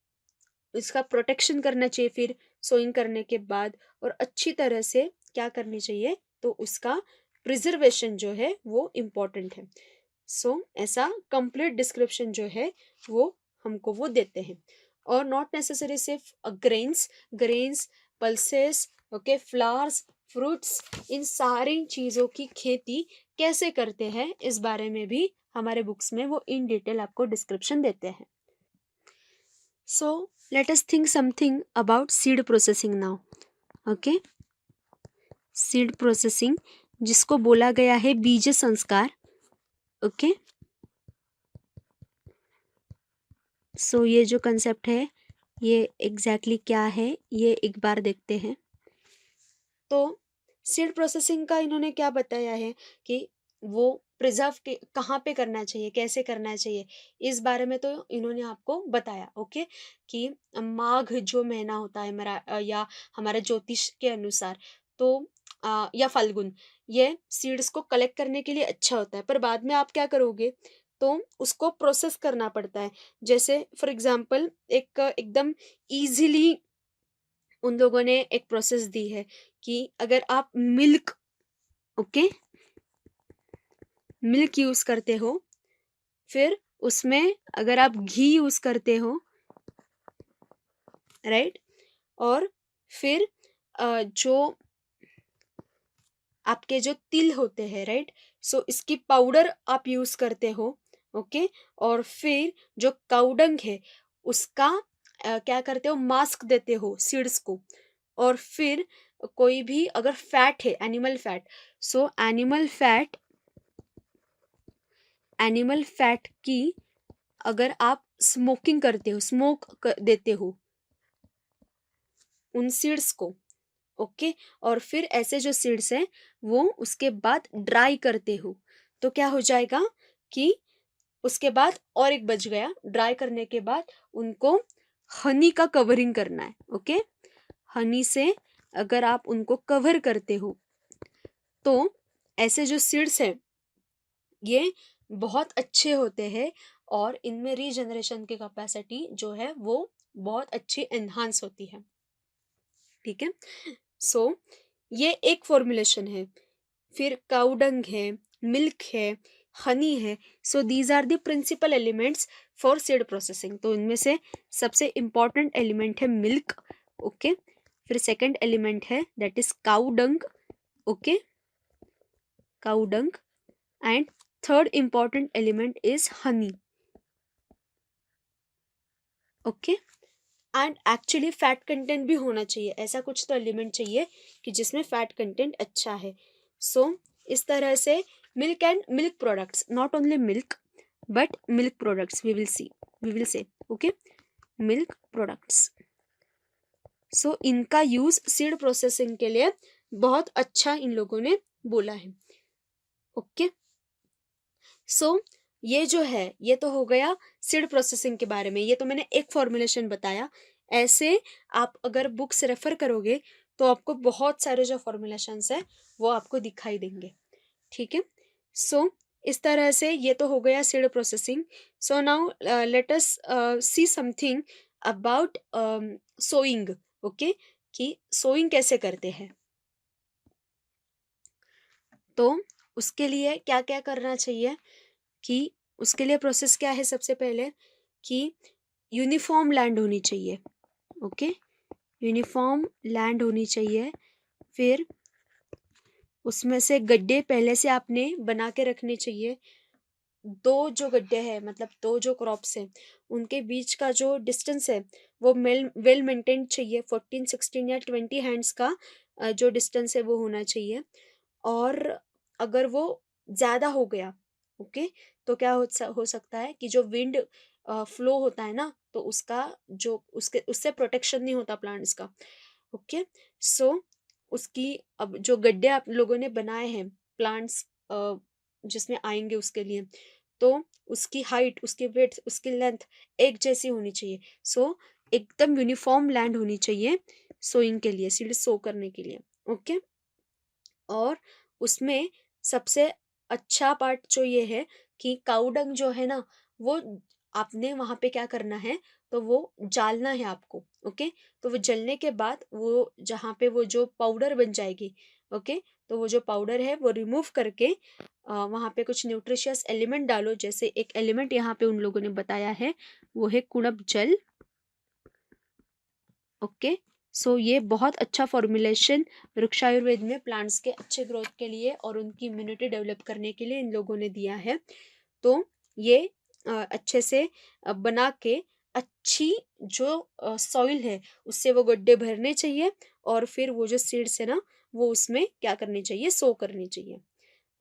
इसका प्रोटेक्शन करना चाहिए फिर सोइंग करने के बाद, और अच्छी तरह से क्या करनी चाहिए तो उसका प्रिजर्वेशन जो है वो इम्पोर्टेंट है। सो ऐसा कंप्लीट डिस्क्रिप्शन जो है वो हमको वो देते हैं। और नॉट नेसेसरी सिर्फ grains, pulses, okay, flowers, fruits, इन सारी चीज़ों की खेती कैसे करते हैं इस बारे में भी हमारे बुक्स में वो इन डिटेल आपको डिस्क्रिप्शन देते हैं। सो let us think something about seed processing now. Okay, seed processing जिसको बोला गया है बीज संस्कार। ओके, सो ये जो कंसेप्ट है ये एग्जैक्टली क्या है ये एक बार देखते हैं। तो सीड प्रोसेसिंग का इन्होंने क्या बताया है कि वो प्रिजर्व के कहाँ पे करना चाहिए, कैसे करना चाहिए, इस बारे में तो इन्होंने आपको बताया। ओके, कि माघ जो महीना होता है हमारा, या हमारे ज्योतिष के अनुसार, तो या फाल्गुन, ये सीड्स को कलेक्ट करने के लिए अच्छा होता है। पर बाद में आप क्या करोगे तो उसको प्रोसेस करना पड़ता है। जैसे फॉर एग्जांपल एक एकदम इजीली उन लोगों ने एक प्रोसेस दी है कि अगर आप मिल्क, ओके, मिल्क यूज करते हो, फिर उसमें अगर आप घी यूज करते हो, राइट, और फिर जो आपके जो तिल होते हैं, राइट, सो इसकी पाउडर आप यूज करते हो। ओके, और फिर जो काउडंग है उसका क्या करते हो, मास्क देते हो सीड्स को। और फिर कोई भी अगर फैट है, animal fat, so animal fat की अगर आप स्मोकिंग करते हो, देते हो उन सीड्स को। ओके, और फिर ऐसे जो सीड्स हैं वो उसके बाद ड्राई करते हो, तो क्या हो जाएगा कि उसके बाद और एक बच गया, ड्राई करने के बाद उनको हनी का कवरिंग करना है। ओके, हनी से अगर आप उनको कवर करते हो तो ऐसे जो सीड्स हैं ये बहुत अच्छे होते हैं और इनमें रीजनरेशन की कैपेसिटी जो है वो बहुत अच्छी एनहांस होती है। ठीक है, सो ये एक फॉर्मुलेशन है। फिर काउडंग है, मिल्क है, हनी है। So these are the principal elements for seed processing. तो इनमें से सबसे इंपॉर्टेंट एलिमेंट है मिल्क। ओके, फिर सेकंड एलिमेंट है that is cow dung. Okay, cow dung. And third important element is honey. Okay, and actually fat content भी होना चाहिए, ऐसा कुछ तो एलिमेंट चाहिए कि जिसमें फैट कंटेंट अच्छा है। सो इस तरह से milk and milk products, not only milk but milk products we will say okay, milk products. So इनका यूज सीड प्रोसेसिंग के लिए बहुत अच्छा इन लोगों ने बोला है। ओके, सो ये जो है ये तो हो गया सीड प्रोसेसिंग के बारे में। ये तो मैंने एक फॉर्मुलेशन बताया। ऐसे आप अगर बुक्स रेफर करोगे तो आपको बहुत सारे जो फॉर्मुलेशंस है वो आपको दिखाई देंगे। ठीक है, सो इस तरह से ये तो हो गया seed processing. So now let us see something about sowing. Okay, कि सोइंग कैसे करते हैं। तो उसके लिए क्या क्या करना चाहिए कि उसके लिए प्रोसेस क्या है, सबसे पहले कि यूनिफॉर्म लैंड होनी चाहिए। ओके, यूनिफॉर्म लैंड होनी चाहिए। फिर उसमें से गड्ढे पहले से आपने बना के रखने चाहिए। दो जो गड्ढे हैं, मतलब दो जो क्रॉप्स हैं, उनके बीच का जो डिस्टेंस है वो वेल मेंटेन्ड चाहिए। 14 16 या 20 हैंड्स का जो डिस्टेंस है वो होना चाहिए। और अगर वो ज़्यादा हो गया, ओके, तो क्या हो सकता है कि जो विंड फ्लो होता है ना, तो उसका जो उसके उससे प्रोटेक्शन नहीं होता प्लांट्स का। ओके, सो उसकी अब जो गड्ढे आप लोगों ने बनाए हैं प्लांट्स जिसमें आएंगे उसके लिए, तो उसकी हाइट, उसकी विड्थ, उसकी लेंथ एक जैसी होनी चाहिए। सो एकदम यूनिफॉर्म लैंड होनी चाहिए सोइंग के लिए, सीड सो करने के लिए। ओके, और उसमें सबसे अच्छा पार्ट जो ये है कि काउडंग जो है ना, वो आपने वहां पे क्या करना है, तो वो जालना है आपको। ओके, तो वो जलने के बाद वो जहाँ पे वो जो पाउडर बन जाएगी, ओके, तो वो जो पाउडर है वो रिमूव करके वहां पे कुछ न्यूट्रिशियस एलिमेंट डालो। जैसे एक एलिमेंट यहाँ पे उन लोगों ने बताया है वो है कुणप जल। ओके, सो ये बहुत अच्छा फॉर्मुलेशन वृक्षायुर्वेद में प्लांट्स के अच्छे ग्रोथ के लिए और उनकी इम्यूनिटी डेवलप करने के लिए इन लोगों ने दिया है। तो ये अच्छे से बना के अच्छी जो सॉइल है उससे वो गड्ढे भरने चाहिए। और फिर वो जो सीड्स है ना, वो उसमें क्या करनी चाहिए, सो करनी चाहिए।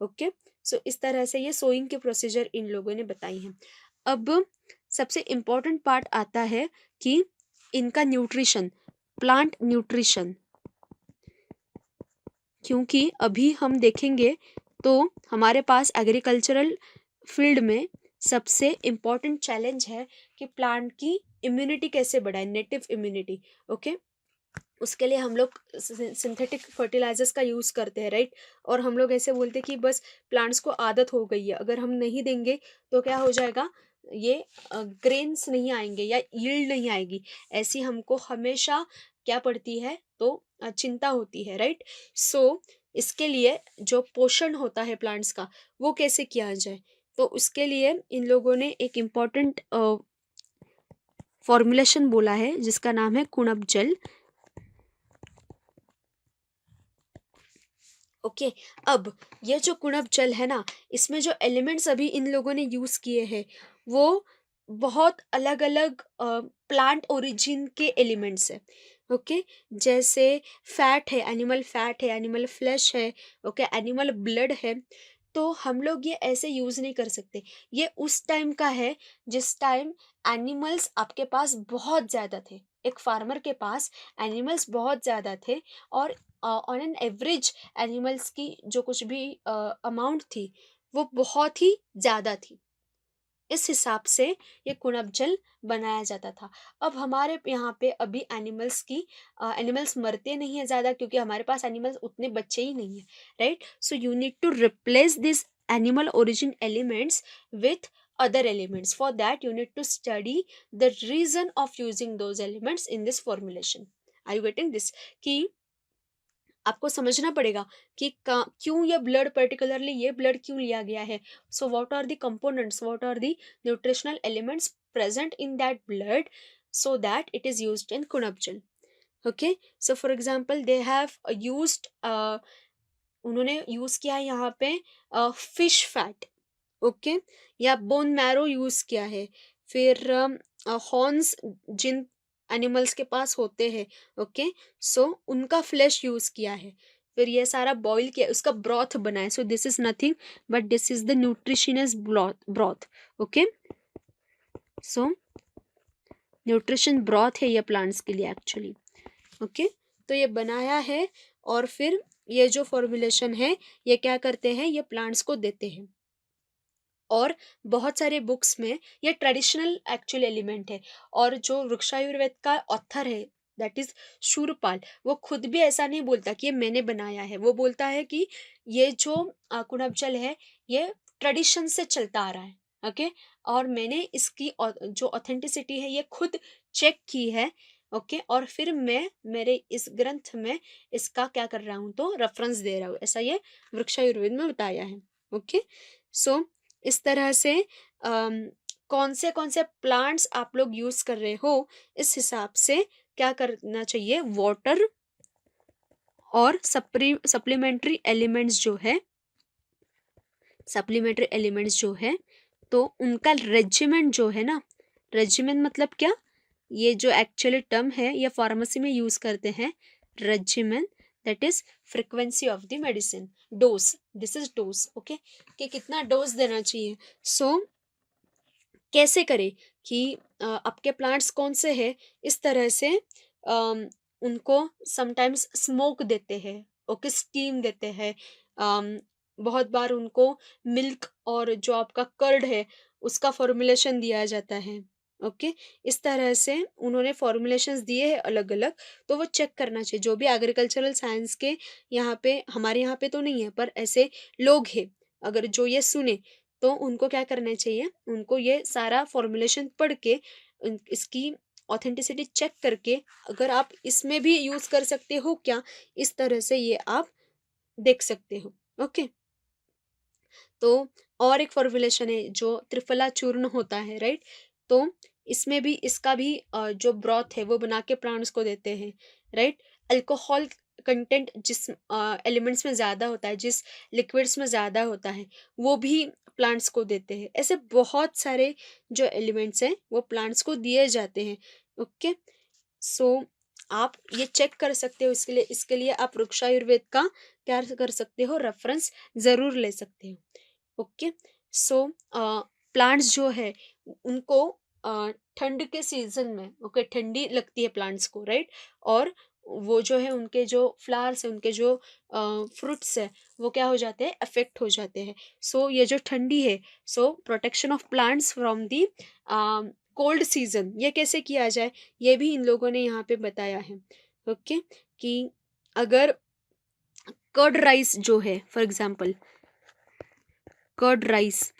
ओके, सो इस तरह से ये सोइंग के प्रोसीजर इन लोगों ने बताई हैं। अब सबसे इम्पोर्टेंट पार्ट आता है कि इनका न्यूट्रिशन, प्लांट न्यूट्रिशन। क्योंकि अभी हम देखेंगे तो हमारे पास एग्रीकल्चरल फील्ड में सबसे इम्पोर्टेंट चैलेंज है कि प्लांट की इम्यूनिटी कैसे बढ़ाए, नेटिव इम्यूनिटी। ओके, उसके लिए हम लोग सिंथेटिक फर्टिलाइजर्स का यूज़ करते हैं, राइट। और हम लोग ऐसे बोलते हैं कि बस प्लांट्स को आदत हो गई है, अगर हम नहीं देंगे तो क्या हो जाएगा, ये ग्रेन्स नहीं आएंगे या यील्ड नहीं आएगी। ऐसी हमको हमेशा क्या पड़ती है, तो चिंता होती है, राइट। सो इसके लिए जो पोषण होता है प्लांट्स का वो कैसे किया जाए, तो उसके लिए इन लोगों ने एक इम्पॉर्टेंट फॉर्मुलेशन बोला है जिसका नाम है कुणप जल। ओके, अब ये जो कुणप जल है ना, इसमें जो एलिमेंट्स अभी इन लोगों ने यूज किए हैं वो बहुत अलग अलग प्लांट ओरिजिन के एलिमेंट्स है। ओके, जैसे फैट है, एनिमल फैट है, एनिमल फ्लैश है, ओके, एनिमल ब्लड है। तो हम लोग ये ऐसे यूज नहीं कर सकते। ये उस टाइम का है जिस टाइम एनिमल्स आपके पास बहुत ज्यादा थे, एक फार्मर के पास एनिमल्स बहुत ज्यादा थे। और ऑन एन एवरेज एनिमल्स की जो कुछ भी अमाउंट थी वो बहुत ही ज़्यादा थी। इस हिसाब से ये कुणप जल बनाया जाता था। अब हमारे यहाँ पे अभी एनिमल्स मरते नहीं है ज़्यादा, क्योंकि हमारे पास एनिमल्स उतने बच्चे ही नहीं है, right. So you need to replace this animal origin elements with other elements. For that you need to study the reason of using those elements in this formulation. Are you getting this? कि आपको समझना पड़ेगा कि क्यों ये blood, particularly ये blood क्यों लिया गया है. So what are the components, what are the nutritional elements present in that blood so that it is used in Kunabjal. Okay, so for example they have used उन्होंने use किया है यहाँ पे फिश फैट, ओके, या bone marrow use किया है, फिर horns जिन animals के पास होते हैं, ओके, सो उनका फ्लैश यूज किया है, फिर ये सारा बॉईल किया, उसका ब्रॉथ बना है. So this is nothing but this is the nutritious broth. Okay, so nutrition broth है ये प्लांट्स के लिए एक्चुअली. ओके, तो ये बनाया है और फिर ये जो फॉर्मुलेशन है ये क्या करते हैं, ये प्लांट्स को देते हैं. और बहुत सारे बुक्स में ये ट्रेडिशनल एक्चुअल एलिमेंट है. और जो वृक्षायुर्वेद का ऑथर है दैट इज शूरपाल, वो खुद भी ऐसा नहीं बोलता कि ये मैंने बनाया है. वो बोलता है कि ये जो कुनबजल है ये ट्रेडिशन से चलता आ रहा है. ओके, और मैंने इसकी जो ऑथेंटिसिटी है ये खुद चेक की है. ओके, और फिर मैं मेरे इस ग्रंथ में इसका क्या कर रहा हूँ, तो रेफरेंस दे रहा हूँ. ऐसा ये वृक्षायुर्वेद में बताया है. ओके, सो इस तरह से कौन से प्लांट्स आप लोग यूज कर रहे हो, इस हिसाब से क्या करना चाहिए. वाटर और सप्लीमेंट्री एलिमेंट्स जो है तो उनका रेजिमेंट जो है ना, रेजिमेंट मतलब क्या, ये जो एक्चुअली टर्म है ये फार्मेसी में यूज करते हैं. Regiment that is frequency of the medicine. Dose, this is dose. Okay, कि कितना डोज देना चाहिए. सो कैसे करें कि आपके प्लांट्स कौन से हैं, इस तरह से उनको समटाइम्स स्मोक देते हैं. ओके, स्टीम देते हैं. बहुत बार उनको मिल्क और जो आपका कर्ड है उसका फॉर्मुलेशन दिया जाता है. ओके, इस तरह से उन्होंने फॉर्मुलेशंस दिए हैं अलग अलग. तो वो चेक करना चाहिए. जो भी एग्रीकल्चरल साइंस के यहाँ पे, हमारे यहाँ पे तो नहीं है पर ऐसे लोग हैं अगर जो ये सुने, तो उनको क्या करना चाहिए, उनको ये सारा फॉर्मुलेशन पढ़ के इसकी ऑथेंटिसिटी चेक करके अगर आप इसमें भी यूज कर सकते हो क्या, इस तरह से ये आप देख सकते हो. ओके, तो और एक फॉर्मुलेशन है जो त्रिफला चूर्ण होता है, राइट. तो इसमें भी इसका भी जो ब्रॉथ है वो बना के प्लांट्स को देते हैं, राइट. अल्कोहल कंटेंट जिस एलिमेंट्स में ज़्यादा होता है, जिस लिक्विड्स में ज़्यादा होता है, वो भी प्लांट्स को देते हैं. ऐसे बहुत सारे जो एलिमेंट्स हैं वो प्लांट्स को दिए जाते हैं. ओके, सो आप ये चेक कर सकते हो. इसके लिए आप वृक्षायुर्वेद का क्या कर सकते हो, रेफरेंस ज़रूर ले सकते हो. ओके, सो प्लांट्स जो है उनको ठंड के सीजन में, ओके, ठंडी लगती है प्लांट्स को, राइट. और वो जो है उनके जो फ्लावर्स है, उनके जो फ्रूट्स है, वो क्या हो जाते हैं, अफेक्ट हो जाते हैं. सो ये जो ठंडी है, so protection of plants from the cold season, ये कैसे किया जाए, ये भी इन लोगों ने यहाँ पे बताया है. ओके, कि अगर कर्ड राइस जो है, फॉर एग्जाम्पल कर्ड राइस,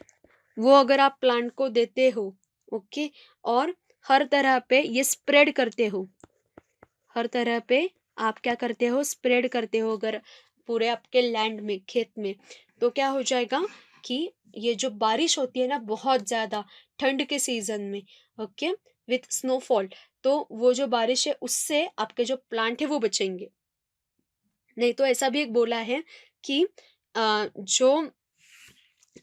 वो अगर आप प्लांट को देते हो, ओके, और हर तरह पे ये स्प्रेड करते हो, हर तरह पे आप क्या करते हो, स्प्रेड करते हो अगर पूरे आपके लैंड में, खेत में, तो क्या हो जाएगा कि ये जो बारिश होती है ना बहुत ज़्यादा ठंड के सीजन में, ओके, विथ स्नोफॉल, तो वो जो बारिश है उससे आपके जो प्लांट है वो बचेंगे. नहीं तो ऐसा भी एक बोला है कि जो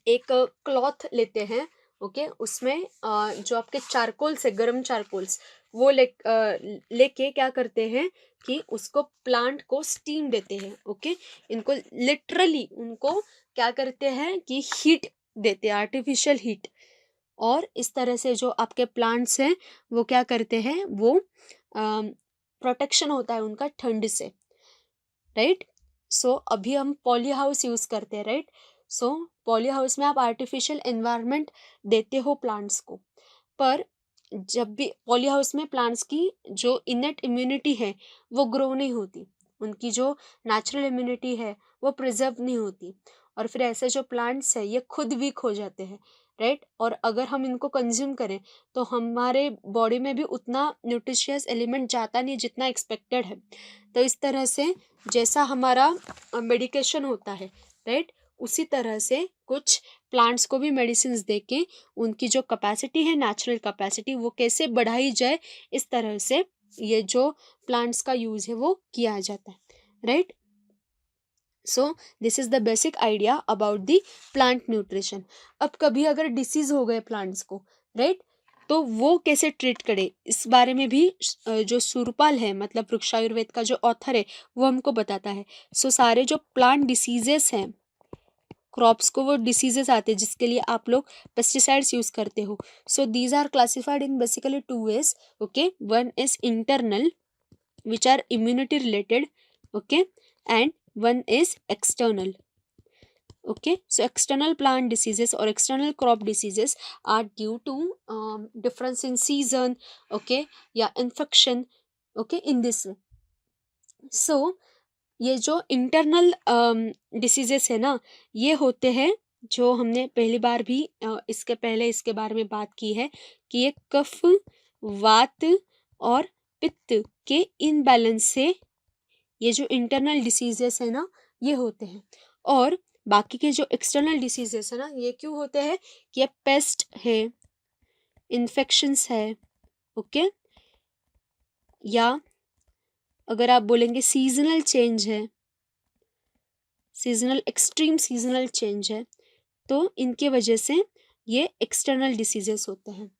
एक क्लॉथ लेते हैं, ओके, उसमें जो आपके चारकोल्स है, गर्म चारकोल्स, वो लेके क्या करते हैं कि उसको प्लांट को स्टीम देते हैं. ओके, इनको लिटरली उनको क्या करते हैं कि हीट देते हैं, आर्टिफिशियल हीट. और इस तरह से जो आपके प्लांट्स हैं वो क्या करते हैं, वो प्रोटेक्शन होता है उनका ठंड से, राइट. सो अभी हम पॉली हाउस यूज करते हैं, राइट. सो पॉली हाउस में आप आर्टिफिशियल एनवायरनमेंट देते हो प्लांट्स को, पर जब भी पॉली हाउस में प्लांट्स की जो इनेट इम्यूनिटी है वो ग्रो नहीं होती, उनकी जो नेचुरल इम्यूनिटी है वो प्रिजर्व नहीं होती. और फिर ऐसे जो प्लांट्स है ये खुद वीक हो जाते हैं, राइट। और अगर हम इनको कंज्यूम करें तो हमारे बॉडी में भी उतना न्यूट्रिशियस एलिमेंट जाता नहीं जितना एक्सपेक्टेड है। तो इस तरह से जैसा हमारा मेडिकेशन होता है, राइट, उसी तरह से कुछ प्लांट्स को भी मेडिसिन दे के उनकी जो कैपेसिटी है, नेचुरल कैपेसिटी, वो कैसे बढ़ाई जाए, इस तरह से ये जो प्लांट्स का यूज है वो किया जाता है, right. So this is the basic idea about the plant nutrition. अब कभी अगर डिसीज हो गए प्लांट्स को, राइट, तो वो कैसे ट्रीट करे, इस बारे में भी जो सुरपाल है, मतलब वृक्षायुर्वेद का जो ऑथर है, वो हमको बताता है। सो सारे जो प्लांट डिसीजेस हैं, क्रॉप्स को वो डिसीजेस आते हैं जिसके लिए आप लोग पेस्टिसाइड्स यूज करते हो। So these are classified in basically two ways, okay. One is internal, which are immunity related, okay, and one is external, okay. So external plant diseases or external crop diseases are due to difference in season, okay, या infection, okay, in this way. So ये जो internal diseases है ना, ये होते हैं, जो हमने पहली बार भी इसके पहले इसके बारे में बात की है, कि ये कफ, वात और पित्त के इनबैलेंस से ये जो इंटरनल डिसीजेस है ना, ये होते हैं। और बाकी के जो एक्सटर्नल डिसीजेस है ना, ये क्यों होते हैं, कि ये पेस्ट है, इन्फेक्शंस है, ओके, या अगर आप बोलेंगे सीजनल चेंज है, सीजनल, एक्सट्रीम सीजनल चेंज है, तो इनके वजह से ये एक्सटर्नल डिसीजेस होते हैं,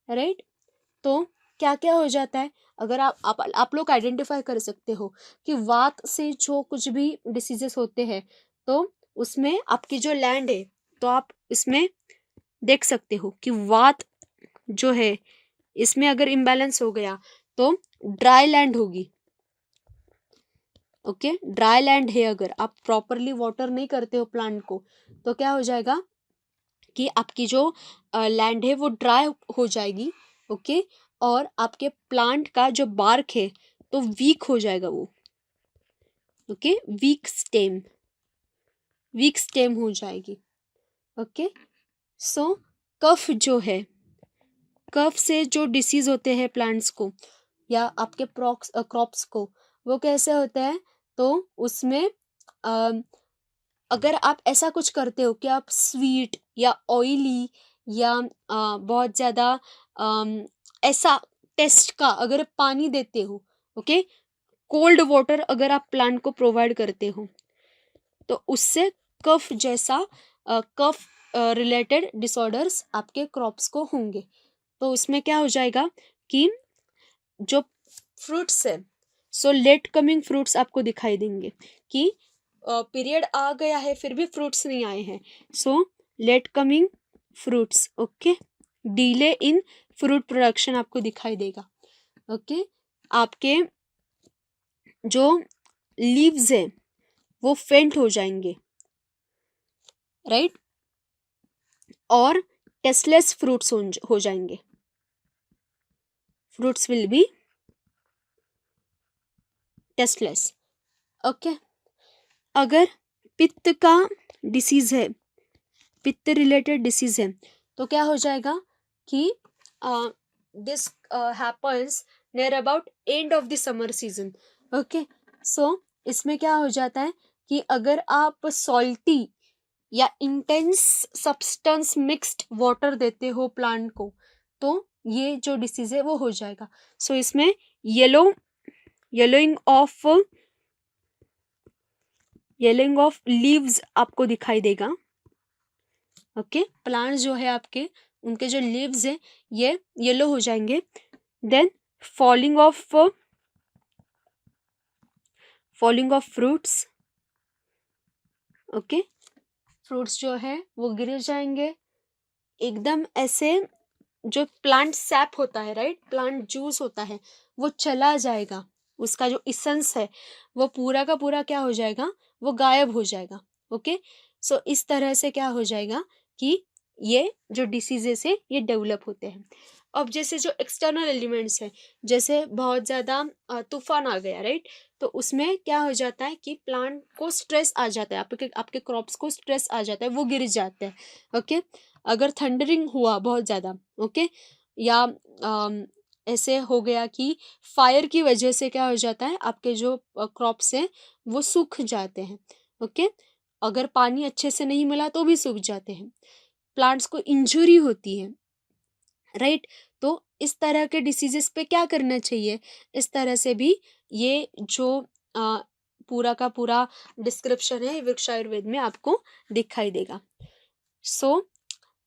राइट। तो क्या क्या हो जाता है, अगर आप लोग आइडेंटिफाई कर सकते हो कि वात से जो कुछ भी डिसीजेस होते हैं, तो उसमें आपकी जो लैंड है, तो आप इसमें देख सकते हो कि वात जो है, इसमें अगर इम्बैलेंस हो गया तो ड्राई लैंड होगी, ओके। ड्राई लैंड है, अगर आप प्रॉपरली वाटर नहीं करते हो प्लांट को, तो क्या हो जाएगा कि आपकी जो लैंड है वो ड्राई हो जाएगी, ओके। और आपके प्लांट का जो बार्क है तो वीक हो जाएगा वो, ओके, वीक स्टेम हो जाएगी, ओके। सो कफ जो है, कफ से जो डिसीज होते हैं प्लांट्स को या आपके क्रॉप्स को, वो कैसे होते हैं, तो उसमें अगर आप ऐसा कुछ करते हो कि आप स्वीट या ऑयली या बहुत ज़्यादा ऐसा टेस्ट का अगर पानी देते हो, ओके, कोल्ड वाटर अगर आप प्लांट को प्रोवाइड करते हो, तो उससे कफ जैसा कफ रिलेटेड डिसऑर्डर्स आपके क्रॉप्स को होंगे। तो उसमें क्या हो जाएगा कि जो फ्रूट्स है, सो लेट कमिंग फ्रूट्स आपको दिखाई देंगे कि पीरियड आ गया है फिर भी फ्रूट्स नहीं आए हैं, so let coming fruits, okay, delay in fruit production आपको दिखाई देगा, ओके। आपके जो लीव्स है वो फेंट हो जाएंगे, राइट, और टेस्टलेस फ्रूट्स हो जाएंगे, fruits will be tasteless, okay. अगर पित्त का डिसीज है, पित्त रिलेटेड डिसीज है, तो क्या हो जाएगा कि this happens near about end of the summer season, okay. So इसमें क्या हो जाता है कि अगर आप सॉल्टी या इंटेंस सब्सटेंस मिक्स्ड वाटर देते हो प्लांट को, तो ये जो डिसीज है वो हो जाएगा। सो इसमें येलोइंग ऑफ लीव्स आपको दिखाई देगा, ओके। प्लांट जो है आपके, उनके जो लीव्स है ये येलो हो जाएंगे। Then falling off fruits, okay, fruits जो है वो गिर जाएंगे एकदम ऐसे। जो प्लांट सैप होता है, राइट, प्लांट जूस होता है, वो चला जाएगा, उसका जो इसेंस है वो पूरा का पूरा क्या हो जाएगा, वो गायब हो जाएगा, ओके। सो इस तरह से क्या हो जाएगा कि ये जो डिसीजेस है ये डेवलप होते हैं। अब जैसे जो एक्सटर्नल एलिमेंट्स हैं, जैसे बहुत ज़्यादा तूफान आ गया, राइट, तो उसमें क्या हो जाता है कि प्लांट को स्ट्रेस आ जाता है, आपके आपके क्रॉप्स को स्ट्रेस आ जाता है, वो गिर जाते हैं। ओके, अगर थंडरिंग हुआ बहुत ज़्यादा, ओके, या ऐसे हो गया कि फायर की वजह से क्या हो जाता है, आपके जो क्रॉप्स हैं वो सूख जाते हैं। ओके, अगर पानी अच्छे से नहीं मिला तो भी सूख जाते हैं, प्लांट्स को इंजुरी होती है, राइट। तो इस तरह के डिसीजेस पे क्या करना चाहिए, इस तरह से भी ये जो आ, पूरा का पूरा डिस्क्रिप्शन है वृक्ष आयुर्वेद में आपको दिखाई देगा। सो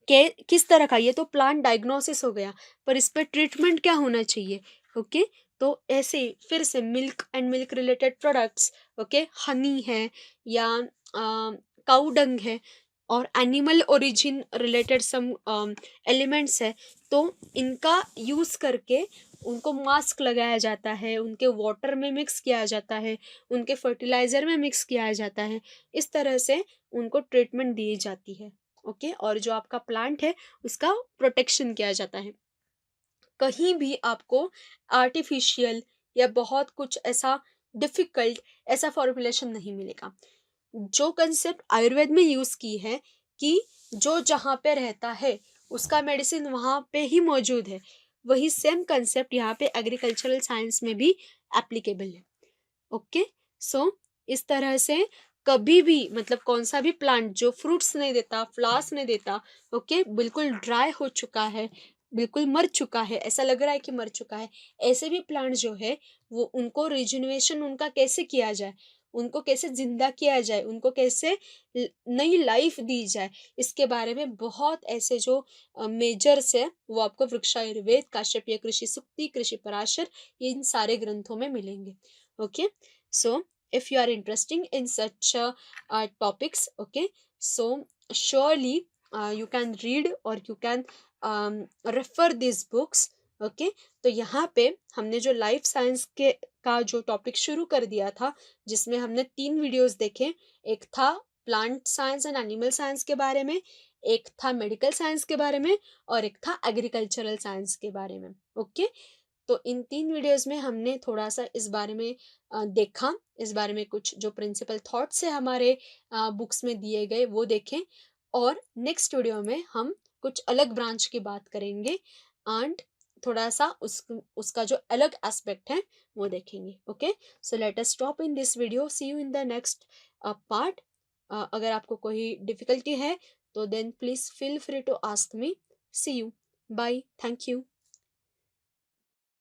के किस तरह का, ये तो प्लांट डायग्नोसिस हो गया, पर इस पे ट्रीटमेंट क्या होना चाहिए। ओके, तो ऐसे फिर से milk and milk related products, okay, honey है या काऊ डंग है और animal origin related some elements है, तो इनका यूज़ करके उनको मास्क लगाया जाता है, उनके वाटर में मिक्स किया जाता है, उनके फर्टिलाइज़र में मिक्स किया जाता है, इस तरह से उनको ट्रीटमेंट दी जाती है। ओके, और जो आपका प्लांट है उसका प्रोटेक्शन किया जाता है। कहीं भी आपको आर्टिफिशियल या बहुत कुछ ऐसा डिफिकल्ट ऐसा फॉर्मुलेशन नहीं मिलेगा। जो कंसेप्ट आयुर्वेद में यूज की है कि जो जहाँ पे रहता है उसका मेडिसिन वहाँ पे ही मौजूद है, वही सेम कंसेप्ट यहाँ पे एग्रीकल्चरल साइंस में भी एप्लीकेबल है। ओके, सो इस तरह से कभी भी मतलब कौन सा भी प्लांट जो फ्रूट्स नहीं देता, फ्लावर्स नहीं देता, ओके, बिल्कुल ड्राई हो चुका है, बिल्कुल मर चुका है, ऐसा लग रहा है कि मर चुका है, ऐसे भी प्लांट जो है वो उनको रिजुनवेशन उनका कैसे किया जाए, उनको कैसे जिंदा किया जाए, उनको कैसे नई लाइफ दी जाए, इसके बारे में बहुत ऐसे जो मेजर्स है वो आपको वृक्षायुर्वेद, काश्यपीय कृषि सूक्ति, कृषि पराशर, ये इन सारे ग्रंथों में मिलेंगे। Okay, so if you are interested in such topics, okay, so surely you can read or you can refer these books। okay, तो यहाँ पे हमने जो लाइफ साइंस के का जो टॉपिक शुरू कर दिया था, जिसमें हमने 3 वीडियोस देखे, एक था plant science and animal science के बारे में, एक था मेडिकल साइंस के बारे में, और एक था एग्रीकल्चरल साइंस के बारे में। ओके, तो इन 3 वीडियोस में हमने थोड़ा सा इस बारे में देखा, इस बारे में कुछ जो प्रिंसिपल थॉट्स है हमारे बुक्स में दिए गए वो देखें, और नेक्स्ट वीडियो में हम कुछ अलग ब्रांच की बात करेंगे एंड थोड़ा सा उसका जो अलग एस्पेक्ट है वो देखेंगे। Okay, so let us stop in this video, see you in the next part. अगर आपको कोई डिफिकल्टी है तो then please feel free to ask me. See you, bye, thank you.